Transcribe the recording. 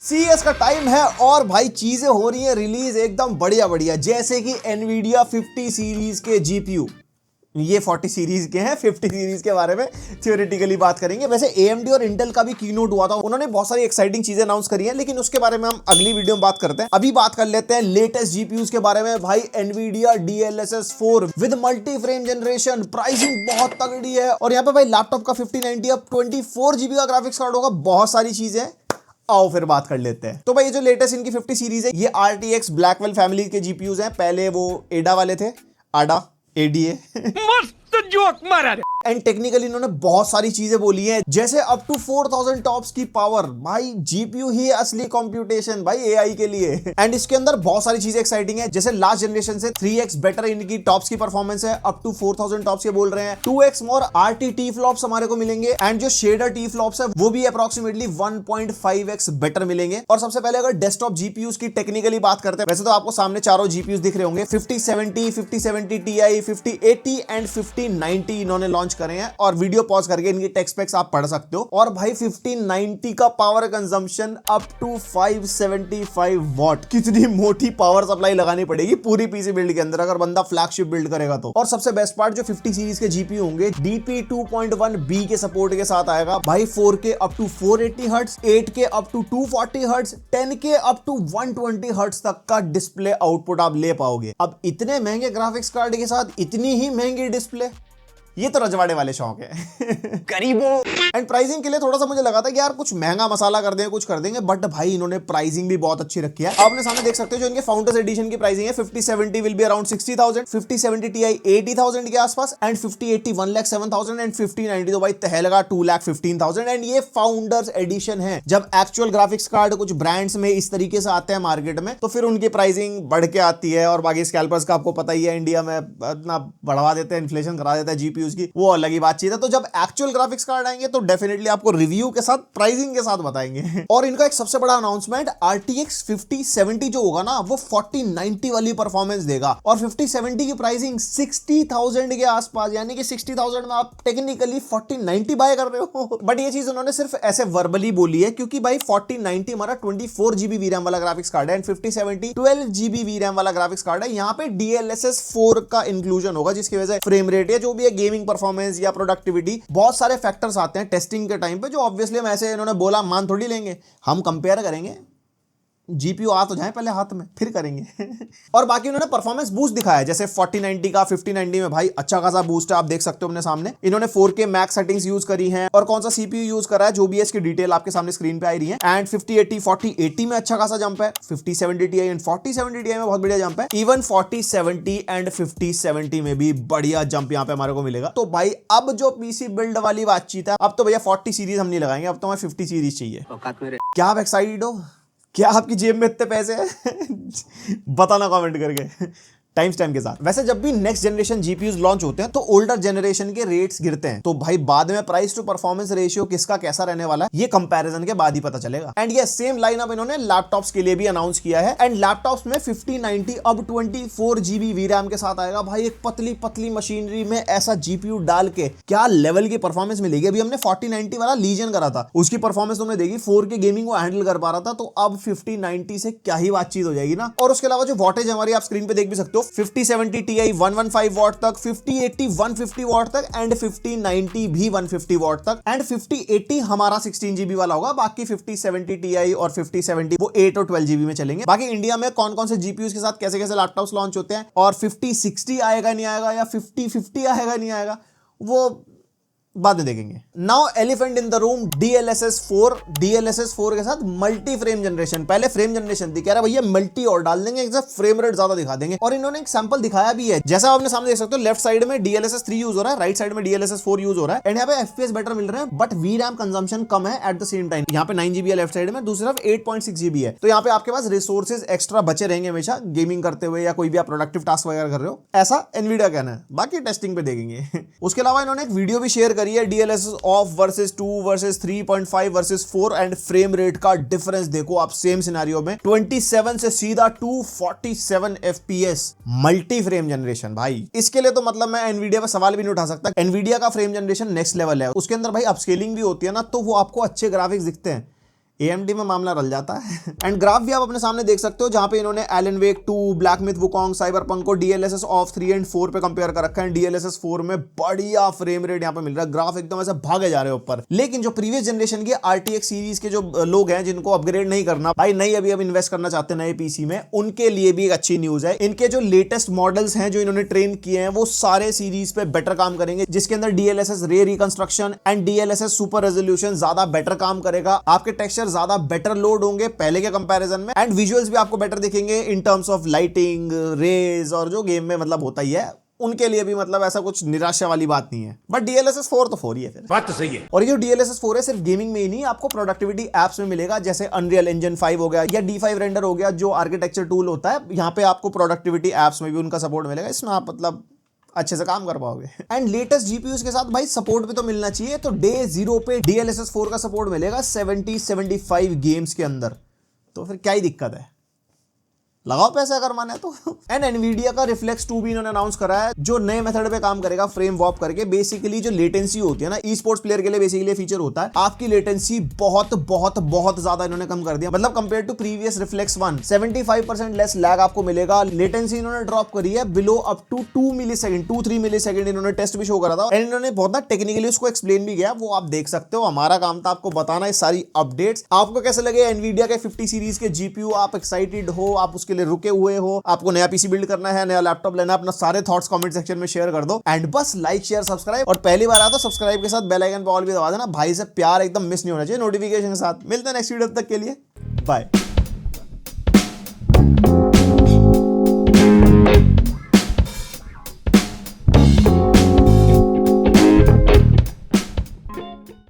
CS का time है और भाई चीजें हो रही हैं रिलीज एकदम बढ़िया बढ़िया, जैसे कि एनवीडिया 50 सीरीज के जीपीयू। ये 40 सीरीज के हैं, 50 सीरीज के बारे में थ्योरेटिकली बात करेंगे। वैसे एएमडी और इंटेल का भी कीनोट हुआ था, उन्होंने बहुत सारी एक्साइटिंग चीजें अनाउंस करी हैं, लेकिन उसके बारे में हम अगली वीडियो में बात करते हैं। अभी बात कर लेते हैं लेटेस्ट जीपीयूज के बारे में। भाई Nvidia DLSS 4 with multi frame generation, pricing बहुत तगड़ी है। और यहाँ पे भाई लैपटॉप का 5090 अब 24 GB का ग्राफिक्स कार्ड होगा, बहुत सारी चीजें। आओ फिर बात कर लेते हैं। तो भाई ये जो लेटेस्ट इनकी 50 सीरीज है, ये RTX ब्लैकवेल फैमिली के जीपीयूज हैं। पहले वो एडा वाले थे, आडा ADA मस्त जोक मारा रे। एंड टेक्निकली इन्होंने बहुत सारी चीजें बोली हैं, जैसे अप टू 4000 टॉप्स की पावर। भाई जीपीयू ही असली कंप्यूटेशन भाई एआई के लिए। एंड इसके अंदर बहुत सारी चीजें एक्साइटिंग है, जैसे लास्ट जनरेशन से 3x बेटर इनकी टॉप्स की परफॉर्मेंस है, अप टू 4000 टॉप्स के बोल रहे हैं। 2x मोर RTT फ्लॉप्स हमारे को मिलेंगे, एंड जो शेडर टी फ्लॉप्स है वो भी अप्रोक्सीमेटली 1.5x बेटर मिलेंगे। और सबसे पहले अगर डेस्कटॉप जीपीयूज की टेक्निकली बात करते हैं, वैसे तो आपको सामने चारों जीपीयूज दिख रहे होंगे, 5070, 5070 Ti, 5080 एंड 5090 इन्होंने लॉन्च करे हैं। और वीडियो पॉज करके इनकी टेक स्पेक्स आप पढ़ सकते हो। और भाई 5090 का power consumption up to 575 watt. कितनी मोटी पावर सप्लाई लगानी पड़ेगी पूरी पीसी बिल्ड के अंदर अगर बंदा फ्लैगशिप बिल्ड करेगा तो। और सबसे बेस्ट पार्ट, जो 50 सीरीज के जीपीयू होंगे DP 2.1B के सपोर्ट के साथ आएगा। भाई 4K up to 480 hertz, 8K up to 240 hertz, 10K up to 120 hertz तक का डिस्प्ले आउटपुट आप ले पाओगे। अब इतने महंगे ग्राफिक्स कार्ड के साथ इतनी ही महंगी डिस्प्ले, ये तो रजवाड़े वाले शौक है गरीबों। एंड प्राइसिंग के लिए थोड़ा सा मुझे लगा था कि यार कुछ महंगा मसाला कर देंगे, कुछ कर देंगे, बट भाई इन्होंने प्राइसिंग भी बहुत अच्छी रखी है। आपने सामने देख सकते हो जो इनके फाउंडर्स एडिशन की प्राइसिंग है, 5070 विल बी अराउंड 60,000, 5070 Ti 80,000 के आसपास, एंड 5080 1,07,000 एंड 5090 तो भाई तहलका 2,15,000। एंड ये फाउंडर्स एडिशन है। जब एक्चुअल ग्राफिक्स कार्ड कुछ ब्रांड्स में इस तरीके से आते हैं मार्केट में, तो फिर उनकी प्राइसिंग बढ़ के आती है। और बाकी स्कैल्पर्स का आपको पता ही है, इंडिया में इतना बढ़वा देते हैं, इन्फ्लेशन करा देता है जीपीयूज की, वो अलग ही बातचीत है। तो जब एक्चुअल ग्राफिक्स कार्ड आएंगे तो डेफिनेटली आपको रिव्यू के साथ प्राइसिंग के साथ बताएंगे। और इनका एक सबसे बड़ा अनाउंसमेंट, RTX 5070 जो होगा ना वो 4090 वाली परफॉर्मेंस देगा। और 5070 की प्राइसिंग 60,000 के आसपास, यानी कि 60,000 में आप टेक्निकली 4090 बाय कर रहे हो। बट ये चीज उन्होंने सिर्फ ऐसे वर्बली बोली है, क्योंकि भाई 4090 हमारा 24 GB VRAM वाला ग्राफिक्स कार्ड है, एंड 5070 12 GB VRAM वाला ग्राफिक्स कार्ड है। यहाँ पे DLSS 4 का इंक्लूजन होगा, जिसकी वजह से फ्रेम रेट या जो भी है गेमिंग परफॉर्मेंस या प्रोडक्टिविटी, बहुत सारे फैक्टर्स आते हैं टेस्टिंग के टाइम पे, जो ऑब्वियसली हम ऐसे इन्होंने बोला मान थोड़ी लेंगे, हम कंपेयर करेंगे। जीपीयू आ तो जाए पहले हाथ में, फिर करेंगे और बाकी उन्होंने परफॉर्मेंस बूस्ट दिखाया, जैसे 4090 का 5090 में भाई अच्छा खासा बूस्ट है, आप देख सकते हो अपने सामने। इन्होंने 4K मैक्स सेटिंग्स यूज करी हैं, और कौन सा सीपीयू यूज करा है जो भी है इसकी डिटेल आपके सामने स्क्रीन पे आ रही है। एंड 5080 4080 में अच्छा खासा जंप है, 5070 Ti एंड 4070 Ti में बहुत बढ़िया जंप है, इवन 4070 एंड 5070 में भी बढ़िया जंप यहाँ पे हमारे को मिलेगा। तो भाई अब जो पीसी बिल्ड वाली बातचीत है, अब तो भैया 40 सीरीज हम नहीं लगाएंगे, अब तो हमें 50 सीरीज चाहिए। क्या आप एक्साइटेड हो? क्या आपकी जेब में इतने पैसे हैं? बताना कमेंट करके टाइम स्टैम्प के साथ। वैसे जब भी नेक्स्ट जनरेशन जीपीयूज लॉन्च होते हैं तो ओल्डर जनरेशन के रेट्स गिरते हैं, तो भाई बाद में प्राइस टू परफॉर्मेंस रेशियो किसका कैसा रहने वाला है ये कंपैरिजन के बाद ही पता चलेगा। एंड ये सेम लाइनअप इन्होंने लैपटॉप्स के लिए भी अनाउंस किया है। एंड लैपटॉप्स में 5090 अब 24 GB VRAM के साथ आएगा। भाई एक पतली पतली मशीनरी में ऐसा जीपीयू डाल के क्या लेवल की परफॉर्मेंस मिलेगी। अभी हमने 4090 वाला लीजन करा था, उसकी परफॉर्मेंस तुमने देखी, 4K गेमिंग को हैंडल कर पा रहा था, तो अब 5090 से क्या ही बातचीत हो जाएगी ना। और उसके अलावा जो वॉटेज हमारी आप स्क्रीन पे देख भी सकते हो, 5070 Ti 115 वॉट तक, 5080 150 वॉट तक, एंड 5090 भी 150 वॉट तक। एंड 5080 हमारा 16 GB वाला होगा, बाकी 5070 Ti और 5070 वो 8 और 12 GB में चलेंगे। बाकी इंडिया में कौन कौन से जीपीयूज के साथ कैसे कैसे लैपटॉप्स लॉन्च होते हैं, और 5060 आएगा नहीं आएगा, या 5050 आएगा नहीं आएगा, वो बाद में देखेंगे। Now elephant in the room, DLSS 4 के साथ मल्टी फ्रेम जनरेशन। पहले फ्रेम जनरेशन थी, कह रहा भैया मल्टी और डाल देंगे, एक फ्रेम रेट ज्यादा दिखा देंगे। और इन्होंने एक सैंपल दिखाया भी है, जैसा आपने सामने देख सकते हो, लेफ्ट साइड में DLSS 3 यूज हो रहा है, राइट साइड में DLSS 4 यूज हो रहा है। एंड यहाँ पे FPS बेटर मिल रहे हैं, बट VRAM कंजम्पशन कम है एट द सेम टाइम। यहाँ पे 9 GB है लेफ्ट साइड में, दूसरी तरफ 8.6 GB है। तो यहाँ पे आपके पास रिसोर्सेज एक्स्ट्रा बचे रहेंगे हमेशा गेमिंग करते हुए, या कोई भी आप प्रोडक्टिव टास्क वगैरह कर रहे हो, ऐसा एनवीडिया कहना है। बाकी टेस्टिंग पे देखेंगे उसके अलावा इन्होंने एक वीडियो भी शेयर करी है, DLSS of versus 2 versus 3.5 versus 4, and frame rate का डिफरेंस देखो आप सेम सिनेरियो में, 27 से सीधा 247 FPS मल्टी फ्रेम जनरेशन। भाई इसके लिए तो मतलब मैं एनवीडिया पे सवाल भी नहीं उठा सकता। एनवीडिया का फ्रेम जनरेशन नेक्स्ट लेवल है, उसके अंदर भाई अपस्केलिंग भी होती है ना, तो वो आपको अच्छे ग्राफिक्स दिखते हैं। AMD में मामला रल जाता है। एंड ग्राफ भी आप अपने सामने देख सकते हो, जहां पे इन्होंने एलन वेक 2, ब्लैक मिथ वुकोंग, साइबरपंक को DLSS ऑफ 3 एंड 4 पे कंपेयर कर रखा है। DLSS 4 में बढ़िया फ्रेम रेट यहाँ पे मिल रहा है, ग्राफ एकदम ऐसे भागे जा रहे हैं ऊपर। लेकिन जो प्रीवियस जनरेशन की RTX सीरीज के जो लोग हैं, जिनको अपग्रेड नहीं करना भाई, नहीं अभी अब इन्वेस्ट करना चाहते नए पीसी में, उनके लिए भी एक अच्छी न्यूज है। इनके जो लेटेस्ट मॉडल्स हैं जो इन्होंने ट्रेन किए हैं, वो सारे सीरीज पे बेटर काम करेंगे, जिसके अंदर DLSS रे reconstruction and DLSS super resolution ज्यादा बेटर काम करेगा। आपके टेक्सचर ज्यादा बेटर लोड होंगे पहले के कंपैरिजन में, एंड विजुअल्स भी आपको बेटर दिखेंगे in terms of lighting, rays, और जो गेम में मतलब होता ही है, उनके लिए भी मतलब ऐसा कुछ निराशा वाली बात नहीं है। बट DLSS 4 तो 4 ही है फिर। बात तो सही है। और ये जो DLSS 4 है सिर्फ गेमिंग में ही नहीं, आपको प्रोडक्टिविटी एप्स में मिलेगा, जैसे Unreal Engine 5 हो गया या D5 रेंडर हो गया, जो आर्किटेक्चर टूल होता है, यहाँ पे आपको प्रोडक्टिविटी एप्स में भी उनका सपोर्ट मिलेगा। इसमें आप मतलब अच्छे से काम कर पाओगे। एंड लेटेस्ट जीपीयूज के साथ भाई सपोर्ट भी तो मिलना चाहिए, तो डे 0 पे DLSS 4 का सपोर्ट मिलेगा 70-75 गेम्स के अंदर। तो फिर क्या ही दिक्कत है, लगाओ पैसे अगर माने तो। एंड एनवीडिया का रिफ्लेक्स 2 भी इन्होंने अनाउंस करा है, जो नए मेथड पे काम करेगा, फ्रेम वॉर्प करके। बेसिकली जो लेटेंसी होती है ना, ई स्पोर्ट्स प्लेयर के लिए बेसिकली फीचर होता है, आपकी लेटेंसी बहुत बहुत बहुत ज्यादा इन्होंने कम कर दिया। मतलब compare to previous Reflex 1, 75% less lag आपको मिलेगा। लेटेंसी इन्होंने ड्रॉप करी है below up to 2 millisecond, 2-3 millisecond इन्होंने टेस्ट भी शो करा था, एंड इन्होंने बहुत ना टेक्निकली उसको एक्सप्लेन भी किया, वो आप देख सकते हो। हमारा काम था आपको बताना ये सारी अपडेट्स। आपको कैसे लगे एनवीडिया के 50 सीरीज के जीपीयू? आप एक्साइटेड हो? आप उसके लिए रुके हुए हो? आपको नया पीसी बिल्ड करना है, नया लैपटॉप लेना है? अपना सारे थॉट्स कमेंट सेक्शन में शेयर कर दो। एंड बस लाइक, शेयर, सब्सक्राइब, और पहली बार आता तो सब्सक्राइब के साथ बेल आइकन पर ऑल भी दबा देना। भाई से प्यार एकदम मिस नहीं होना चाहिए, नोटिफिकेशन के साथ। मिलते हैं नेक्स्ट वीडियो, तक के लिए बाय।